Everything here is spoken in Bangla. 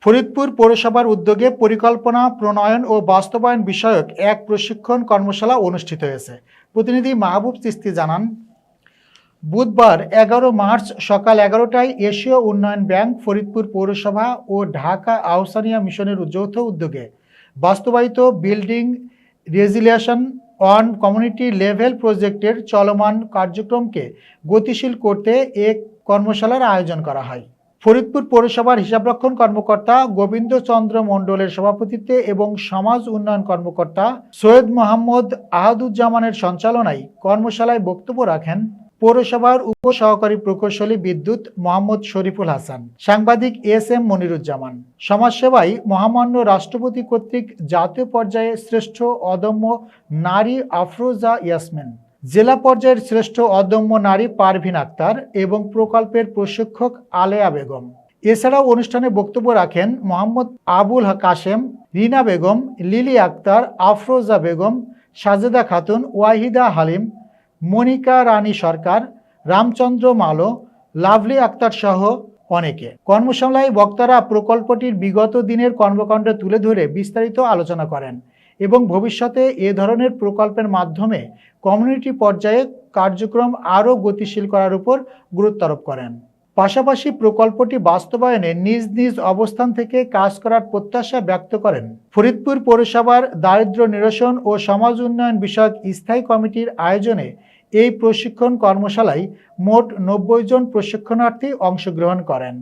ফরিদপুর পৌরসভার উদ্যোগে পরিকল্পনা প্রণয়ন ও বাস্তবায়ন বিষয়ক এক প্রশিক্ষণ কর্মশালা অনুষ্ঠিত হয়েছে। প্রতিনিধি মাহবুব চিস্তি জানান, বুধবার 11 মার্চ সকাল 11টায় এশীয় উন্নয়ন ব্যাংক, ফরিদপুর পৌরসভা ও ঢাকা আহ্ছানিয়া মিশনের যৌথ উদ্যোগে বাস্তবায়িত বিল্ডিং রেজিলিয়েশন অন কমিউনিটি লেভেল প্রজেক্টের চলমান কার্যক্রমকে গতিশীল করতে এক কর্মশালার আয়োজন করা হয়। ফরিদপুর পৌরসভার হিসাবরক্ষণ কর্মকর্তা গোবিন্দ চন্দ্র মণ্ডলের সভাপতিত্বে এবং সমাজ উন্নয়ন কর্মকর্তা সৈয়দ মোহাম্মদ আহাদুজ্জামানের সঞ্চালনায় কর্মশালায় বক্তব্য রাখেন পৌরসভার উপ সহকারী প্রকৌশলী বিদ্যুৎ মোহাম্মদ শরীফুল হাসান, সাংবাদিক এস.এম. মনিরুজ্জামান। সমাজসেবায় মহামান্য রাষ্ট্রপতি কর্তৃক জাতীয় পর্যায়ে শ্রেষ্ঠ অদম্য নারী আফরোজা ইয়াসমিন, জেলা পর্যায়ের শ্রেষ্ঠ অদম্য নারী পারভিন আক্তার এবং প্রকল্পের প্রশিক্ষক আলেয়া বেগম। এছাড়াও অনুষ্ঠানে বক্তব্য রাখেন মোহাম্মদ আবুল কাশেম, রিনা বেগম, লিলি আক্তার, আফরোজা বেগম, সাজেদা খাতুন, ওয়াহিদা হালিম, মনিকা রানী সরকার, রামচন্দ্র মালো, লাভলি আক্তার সহ অনেকে। কর্মশালায় বক্তারা প্রকল্পটির বিগত দিনের কর্মকাণ্ড তুলে ধরে বিস্তারিত আলোচনা করেন এবং ভবিষ্যতে এ ধরনের প্রকল্পের মাধ্যমে কমিউনিটি পর্যায়ে কার্যক্রম আরও গতিশীল করার উপর গুরুত্ব আরোপ করেন। পাশাপাশি প্রকল্পটি বাস্তবায়নে নিজ নিজ অবস্থান থেকে কাজ করার প্রত্যাশা ব্যক্ত করেন। ফরিদপুর পৌরসভার দারিদ্র্য নিরসন ও সমাজ উন্নয়ন বিষয়ক স্থায়ী কমিটির আয়োজনে এই প্রশিক্ষণ কর্মশালায় মোট 90 জন প্রশিক্ষণার্থী অংশগ্রহণ করেন।